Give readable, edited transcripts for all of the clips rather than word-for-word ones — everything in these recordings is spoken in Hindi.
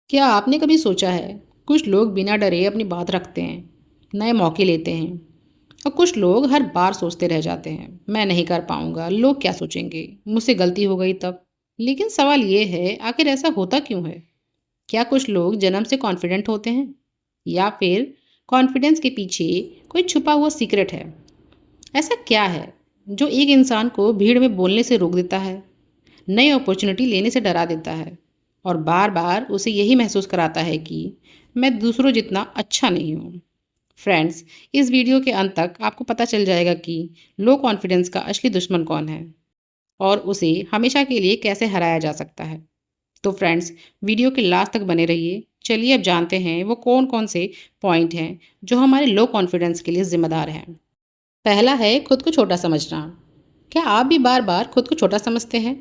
क्या आपने कभी सोचा है, कुछ लोग बिना डरे अपनी बात रखते हैं, नए मौके लेते हैं और कुछ लोग हर बार सोचते रह जाते हैं, मैं नहीं कर पाऊंगा, लोग क्या सोचेंगे, मुझसे गलती हो गई तब। लेकिन सवाल ये है, आखिर ऐसा होता क्यों है? क्या कुछ लोग जन्म से कॉन्फिडेंट होते हैं या फिर कॉन्फिडेंस के पीछे कोई छुपा हुआ सीक्रेट है? ऐसा क्या है जो एक इंसान को भीड़ में बोलने से रोक देता है, नई अपॉर्चुनिटी लेने से डरा देता है और बार बार उसे यही महसूस कराता है कि मैं दूसरों जितना अच्छा नहीं हूँ? फ्रेंड्स, इस वीडियो के अंत तक आपको पता चल जाएगा कि लो कॉन्फिडेंस का असली दुश्मन कौन है और उसे हमेशा के लिए कैसे हराया जा सकता है। तो फ्रेंड्स, वीडियो के लास्ट तक बने रहिए। चलिए अब जानते हैं वो कौन कौन से पॉइंट हैं जो हमारे लो कॉन्फिडेंस के लिए जिम्मेदार हैं। पहला है खुद को छोटा समझना। क्या आप भी बार बार खुद को छोटा समझते हैं?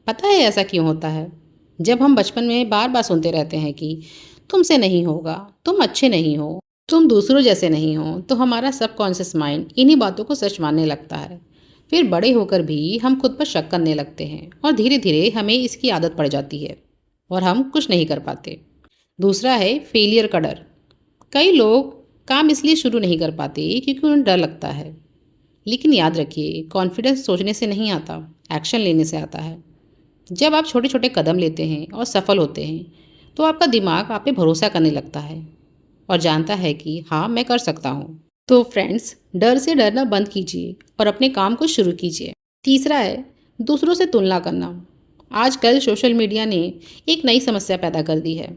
पता है ऐसा क्यों होता है? जब हम बचपन में बार बार सुनते रहते हैं कि तुमसे नहीं होगा, तुम अच्छे नहीं हो, तुम दूसरों जैसे नहीं हो, तो हमारा सबकॉन्शियस माइंड इन्हीं बातों को सच मानने लगता है। फिर बड़े होकर भी हम खुद पर शक करने लगते हैं और धीरे धीरे हमें इसकी आदत पड़ जाती है और हम कुछ नहीं कर पाते। दूसरा है फेलियर का डर। कई लोग काम इसलिए शुरू नहीं कर पाते क्योंकि उन्हें डर लगता है। लेकिन याद रखिए, कॉन्फिडेंस सोचने से नहीं आता, एक्शन लेने से आता है। जब आप छोटे छोटे कदम लेते हैं और सफल होते हैं तो आपका दिमाग आप पे भरोसा करने लगता है और जानता है कि हाँ, मैं कर सकता हूँ। तो फ्रेंड्स, डर से डरना बंद कीजिए और अपने काम को शुरू कीजिए। तीसरा है दूसरों से तुलना करना। आजकल सोशल मीडिया ने एक नई समस्या पैदा कर दी है।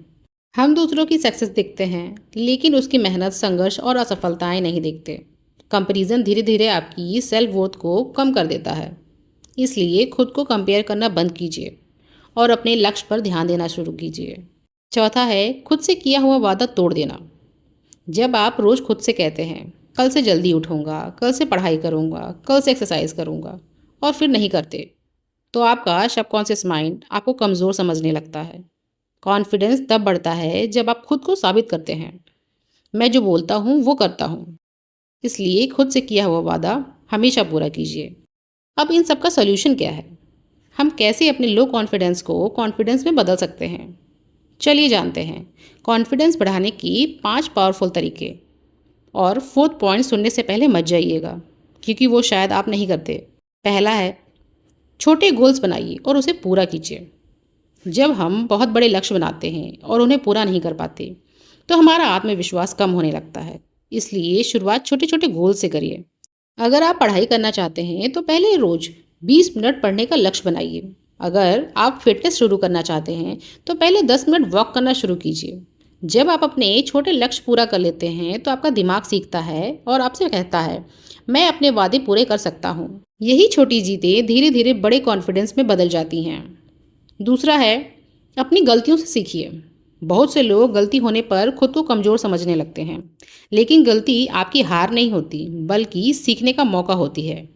हम दूसरों की सक्सेस देखते हैं लेकिन उसकी मेहनत, संघर्ष और असफलताएं नहीं देखते। कंपैरिजन धीरे धीरे आपकी सेल्फ वर्थ को कम कर देता है। इसलिए खुद को कंपेयर करना बंद कीजिए और अपने लक्ष्य पर ध्यान देना शुरू कीजिए। चौथा है खुद से किया हुआ वादा तोड़ देना। जब आप रोज़ खुद से कहते हैं कल से जल्दी उठूंगा, कल से पढ़ाई करूंगा, कल से एक्सरसाइज करूंगा और फिर नहीं करते, तो आपका सबकॉन्शियस माइंड आपको कमज़ोर समझने लगता है। कॉन्फिडेंस तब बढ़ता है जब आप खुद को साबित करते हैं, मैं जो बोलता हूँ वो करता हूँ। इसलिए खुद से किया हुआ वादा हमेशा पूरा कीजिए। अब इन सब का सॉल्यूशन क्या है? हम कैसे अपने लो कॉन्फिडेंस को कॉन्फिडेंस में बदल सकते हैं? चलिए जानते हैं कॉन्फिडेंस बढ़ाने की 5 पावरफुल तरीके। और फोर्थ पॉइंट सुनने से पहले मत जाइएगा, क्योंकि वो शायद आप नहीं करते। पहला है छोटे गोल्स बनाइए और उसे पूरा कीजिए। जब हम बहुत बड़े लक्ष्य बनाते हैं और उन्हें पूरा नहीं कर पाते तो हमारा आत्मविश्वास कम होने लगता है। इसलिए शुरुआत छोटे छोटे गोल से करिए। अगर आप पढ़ाई करना चाहते हैं तो पहले रोज 20 मिनट पढ़ने का लक्ष्य बनाइए। अगर आप फिटनेस शुरू करना चाहते हैं तो पहले 10 मिनट वॉक करना शुरू कीजिए। जब आप अपने छोटे लक्ष्य पूरा कर लेते हैं तो आपका दिमाग सीखता है और आपसे कहता है, मैं अपने वादे पूरे कर सकता हूँ। यही छोटी जीतें धीरे धीरे बड़े कॉन्फिडेंस में बदल जाती हैं। दूसरा है अपनी गलतियों से सीखिए। बहुत से लोग गलती होने पर खुद को कमज़ोर समझने लगते हैं, लेकिन गलती आपकी हार नहीं होती, बल्कि सीखने का मौका होती है।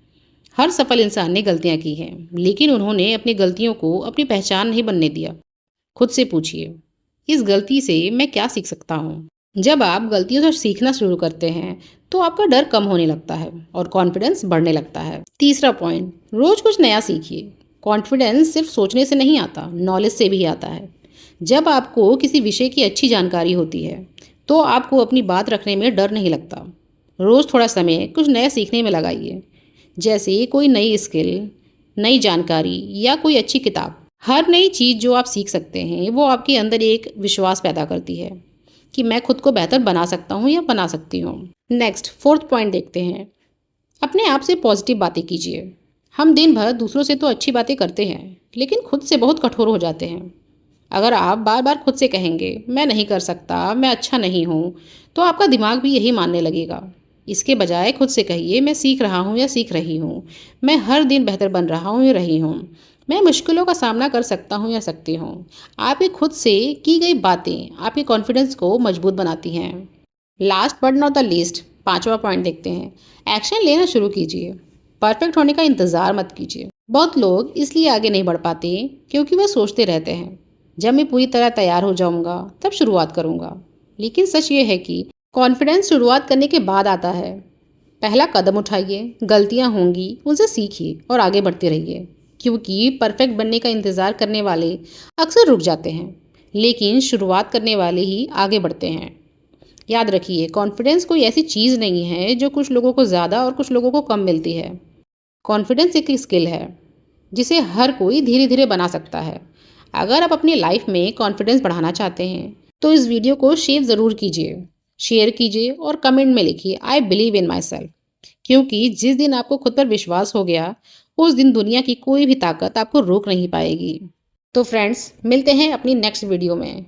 हर सफल इंसान ने गलतियां की हैं, लेकिन उन्होंने अपनी गलतियों को अपनी पहचान नहीं बनने दिया। खुद से पूछिए, इस गलती से मैं क्या सीख सकता हूँ? जब आप गलतियों से सीखना शुरू करते हैं तो आपका डर कम होने लगता है और कॉन्फिडेंस बढ़ने लगता है। तीसरा पॉइंट, रोज कुछ नया सीखिए। कॉन्फिडेंस सिर्फ सोचने से नहीं आता, नॉलेज से भी आता है। जब आपको किसी विषय की अच्छी जानकारी होती है तो आपको अपनी बात रखने में डर नहीं लगता। रोज़ थोड़ा समय कुछ नया सीखने में लगाइए, जैसे कोई नई स्किल, नई जानकारी या कोई अच्छी किताब। हर नई चीज़ जो आप सीख सकते हैं वो आपके अंदर एक विश्वास पैदा करती है कि मैं खुद को बेहतर बना सकता हूँ या बना सकती हूँ। नेक्स्ट, फोर्थ पॉइंट देखते हैं। अपने आप से पॉजिटिव बातें कीजिए। हम दिन भर दूसरों से तो अच्छी बातें करते हैं, लेकिन खुद से बहुत कठोर हो जाते हैं। अगर आप बार बार खुद से कहेंगे मैं नहीं कर सकता, मैं अच्छा नहीं हूँ, तो आपका दिमाग भी यही मानने लगेगा। इसके बजाय खुद से कहिए, मैं सीख रहा हूँ या सीख रही हूँ, मैं हर दिन बेहतर बन रहा हूँ या रही हूँ, मैं मुश्किलों का सामना कर सकता हूँ या सकती हूँ। आपकी खुद से की गई बातें आपके कॉन्फिडेंस को मजबूत बनाती हैं। Last but not the least, पांचवा पॉइंट देखते हैं। एक्शन लेना शुरू कीजिए। परफेक्ट होने का इंतज़ार मत कीजिए। बहुत लोग इसलिए आगे नहीं बढ़ पाते क्योंकि वह सोचते रहते हैं, जब मैं पूरी तरह तैयार हो जाऊंगा तब शुरुआत करूंगा। लेकिन सच ये है कि कॉन्फिडेंस शुरुआत करने के बाद आता है। पहला कदम उठाइए, गलतियां होंगी, उनसे सीखिए और आगे बढ़ते रहिए, क्योंकि परफेक्ट बनने का इंतज़ार करने वाले अक्सर रुक जाते हैं, लेकिन शुरुआत करने वाले ही आगे बढ़ते हैं। याद रखिए, कॉन्फिडेंस कोई ऐसी चीज़ नहीं है जो कुछ लोगों को ज़्यादा और कुछ लोगों को कम मिलती है। कॉन्फिडेंस एक स्किल है जिसे हर कोई धीरे धीरे बना सकता है। अगर आप अपनी लाइफ में कॉन्फिडेंस बढ़ाना चाहते हैं तो इस वीडियो को शेयर कीजिए और कमेंट में लिखिए I believe in my self. क्योंकि जिस दिन आपको खुद पर विश्वास हो गया, उस दिन दुनिया की कोई भी ताकत आपको रोक नहीं पाएगी। तो फ्रेंड्स, मिलते हैं अपनी नेक्स्ट वीडियो में।